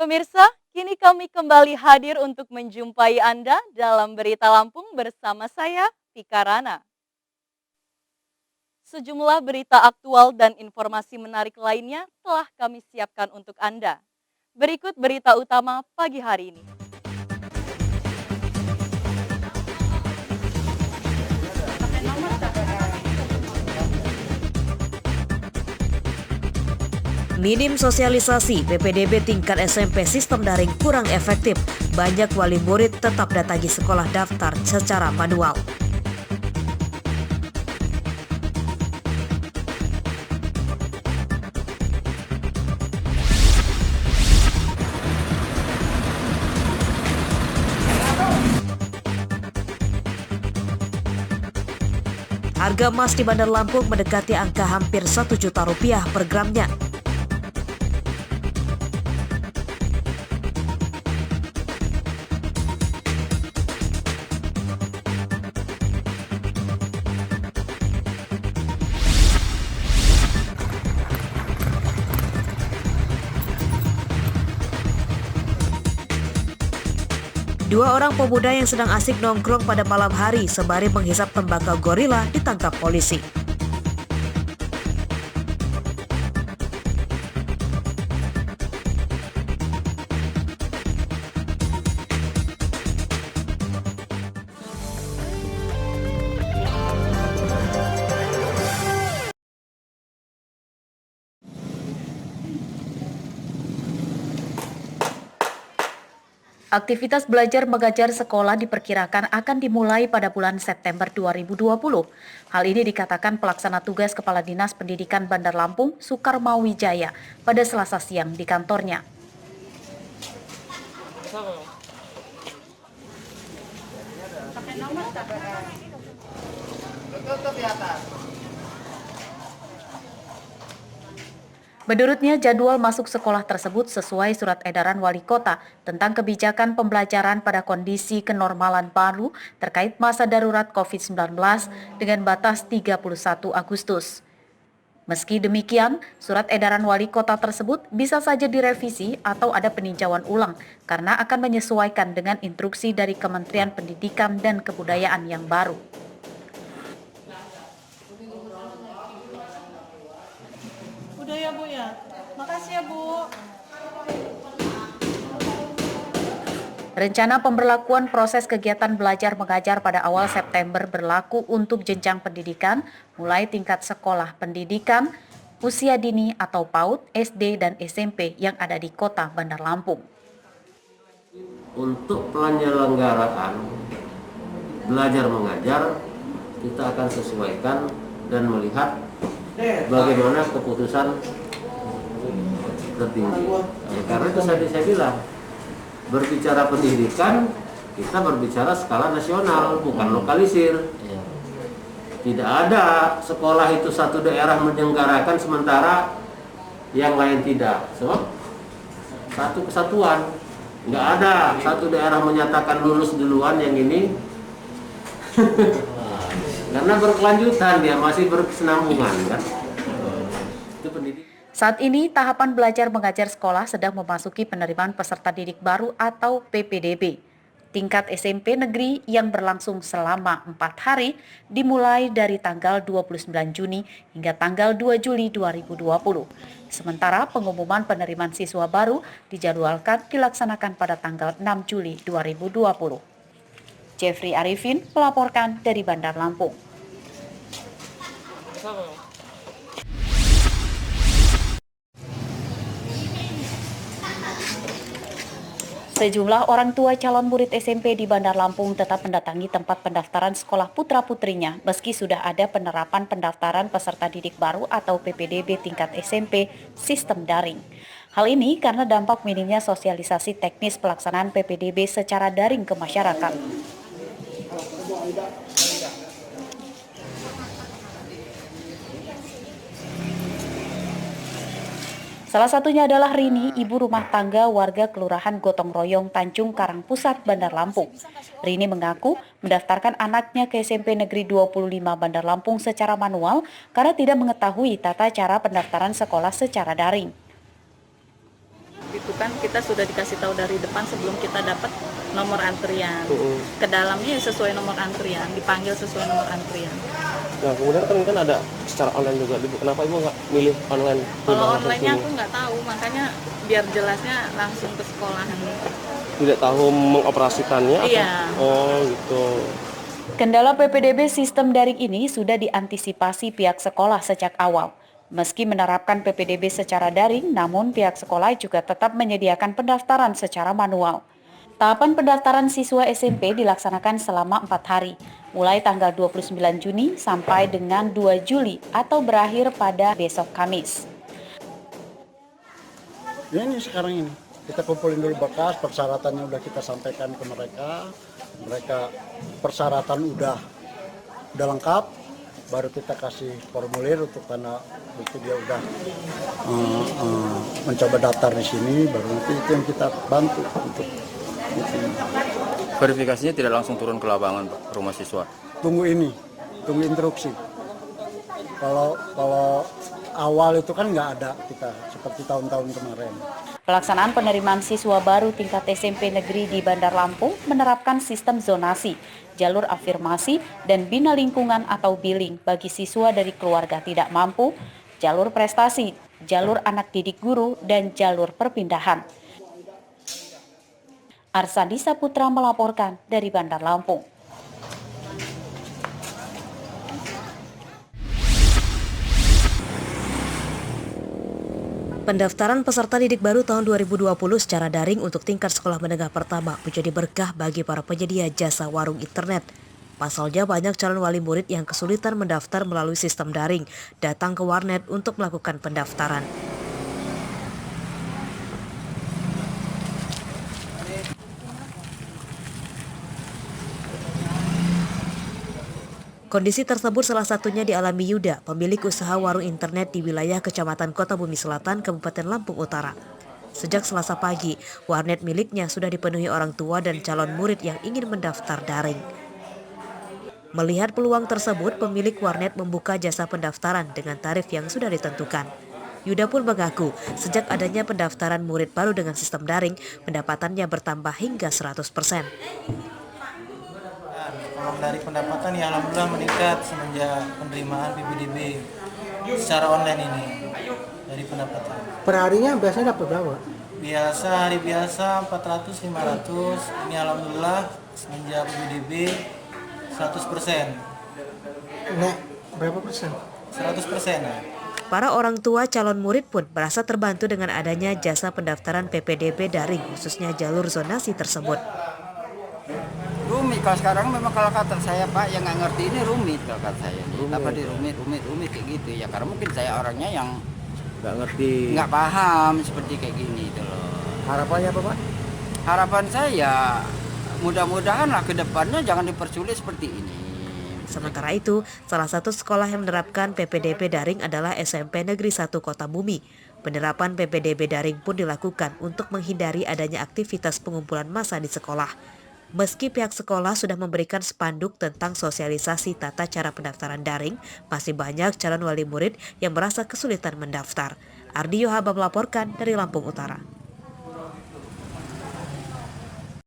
Pemirsa, kini kami kembali hadir untuk menjumpai Anda dalam Berita Lampung bersama saya, Tika Rana. Sejumlah berita aktual dan informasi menarik lainnya telah kami siapkan untuk Anda. Berikut berita utama pagi hari ini. Minim sosialisasi, PPDB tingkat SMP sistem daring kurang efektif. Banyak wali murid tetap datangi sekolah daftar secara manual. Harga emas di Bandar Lampung mendekati angka hampir Rp1 juta per gramnya. Dua orang pemuda yang sedang asik nongkrong pada malam hari sembari menghisap tembakau gorila ditangkap polisi. Aktivitas belajar mengajar sekolah diperkirakan akan dimulai pada bulan September 2020. Hal ini dikatakan pelaksana tugas Kepala Dinas Pendidikan Bandar Lampung, Sukarmawijaya, pada Selasa siang di kantornya. Menurutnya, jadwal masuk sekolah tersebut sesuai surat edaran wali kota tentang kebijakan pembelajaran pada kondisi kenormalan baru terkait masa darurat COVID-19 dengan batas 31 Agustus. Meski demikian, surat edaran wali kota tersebut bisa saja direvisi atau ada peninjauan ulang karena akan menyesuaikan dengan instruksi dari Kementerian Pendidikan dan Kebudayaan yang baru. Udah ya Bu ya, makasih ya Bu. Rencana pemberlakuan proses kegiatan belajar mengajar pada awal September berlaku untuk jenjang pendidikan mulai tingkat sekolah pendidikan, usia dini atau PAUD, SD dan SMP yang ada di kota Bandar Lampung. Untuk penyelenggaraan belajar mengajar, kita akan sesuaikan dan melihat bagaimana keputusan tertinggi. Karena itu saya bilang, berbicara pendidikan, kita berbicara skala nasional, bukan lokalisir. Tidak ada sekolah itu satu daerah menyelenggarakan sementara yang lain tidak. So, satu kesatuan. Nggak ada satu daerah menyatakan lulus duluan yang ini. Karena berkelanjutan, dia masih berkesinambungan kan. Itu pendidik. Saat ini, tahapan belajar mengajar sekolah sedang memasuki penerimaan peserta didik baru atau PPDB. Tingkat SMP negeri yang berlangsung selama 4 hari dimulai dari tanggal 29 Juni hingga tanggal 2 Juli 2020. Sementara pengumuman penerimaan siswa baru dijadwalkan dilaksanakan pada tanggal 6 Juli 2020. Jeffrey Arifin melaporkan dari Bandar Lampung. Sejumlah orang tua calon murid SMP di Bandar Lampung tetap mendatangi tempat pendaftaran sekolah putra-putrinya meski sudah ada penerapan pendaftaran peserta didik baru atau PPDB tingkat SMP sistem daring. Hal ini karena dampak minimnya sosialisasi teknis pelaksanaan PPDB secara daring ke masyarakat. Salah satunya adalah Rini, ibu rumah tangga warga Kelurahan Gotong Royong, Tanjung Karang Pusat, Bandar Lampung. Rini mengaku mendaftarkan anaknya ke SMP Negeri 25 Bandar Lampung secara manual karena tidak mengetahui tata cara pendaftaran sekolah secara daring. Itu kan kita sudah dikasih tahu dari depan sebelum kita dapat nomor antrian. Ke dalamnya sesuai nomor antrian, dipanggil sesuai nomor antrian. Nah kemudian kan ada secara online juga, Ibu. Kenapa Ibu nggak milih online? Kalau online-nya aku nggak tahu, makanya biar jelasnya langsung ke sekolahan. Tidak tahu mengoperasikannya? Iya. Oh gitu. Kendala PPDB sistem daring ini sudah diantisipasi pihak sekolah sejak awal. Meski menerapkan PPDB secara daring, namun pihak sekolah juga tetap menyediakan pendaftaran secara manual. Tahapan pendaftaran siswa SMP dilaksanakan selama 4 hari, mulai tanggal 29 Juni sampai dengan 2 Juli atau berakhir pada besok Kamis. Ya ini sekarang ini, kita kumpulin dulu berkas, persyaratannya udah kita sampaikan ke mereka persyaratan udah lengkap, baru kita kasih formulir untuk tanda bukti dia udah mencoba daftar di sini, baru nanti itu yang kita bantu untuk itu. Verifikasinya tidak langsung turun ke lapangan, Pak, rumah siswa. Tunggu instruksi. Kalau awal itu kan nggak ada kita seperti tahun-tahun kemarin. Pelaksanaan penerimaan siswa baru tingkat SMP negeri di Bandar Lampung menerapkan sistem zonasi, jalur afirmasi, dan bina lingkungan atau billing bagi siswa dari keluarga tidak mampu, jalur prestasi, jalur anak didik guru, dan jalur perpindahan. Arsandi Saputra melaporkan dari Bandar Lampung. Pendaftaran peserta didik baru tahun 2020 secara daring untuk tingkat sekolah menengah pertama menjadi berkah bagi para penyedia jasa warung internet. Pasalnya banyak calon wali murid yang kesulitan mendaftar melalui sistem daring, datang ke warnet untuk melakukan pendaftaran. Kondisi tersebut salah satunya dialami Yuda, pemilik usaha warung internet di wilayah Kecamatan Kota Bumi Selatan, Kabupaten Lampung Utara. Sejak Selasa pagi, warnet miliknya sudah dipenuhi orang tua dan calon murid yang ingin mendaftar daring. Melihat peluang tersebut, pemilik warnet membuka jasa pendaftaran dengan tarif yang sudah ditentukan. Yuda pun mengaku, sejak adanya pendaftaran murid baru dengan sistem daring, pendapatannya bertambah hingga 100%. Kalau dari pendapatan ya alhamdulillah meningkat semenjak penerimaan PPDB secara online ini dari pendapatan. Perharinya biasanya dapat berapa? Hari biasa 400-500, ini alhamdulillah semenjak PPDB 100%. Nek, berapa persen? 100% ya. Para orang tua calon murid pun merasa terbantu dengan adanya jasa pendaftaran PPDB daring, khususnya jalur zonasi tersebut. Rumit kalau sekarang memang kalau kata saya Pak yang nggak ngerti ini rumit kalau kata saya nih. Apa di rumit kayak gitu ya karena mungkin saya orangnya yang Nggak ngerti. nggak paham seperti kayak gini itu loh. Harapannya apa Pak? Harapan saya mudah-mudahan lah ke depannya jangan dipersulit seperti ini. Sementara itu, salah satu sekolah yang menerapkan PPDB daring adalah SMP Negeri 1 Kota Bumi. Penerapan PPDB daring pun dilakukan untuk menghindari adanya aktivitas pengumpulan massa di sekolah. Meski pihak sekolah sudah memberikan spanduk tentang sosialisasi tata cara pendaftaran daring, masih banyak calon wali murid yang merasa kesulitan mendaftar. Ardi Yohaba melaporkan dari Lampung Utara.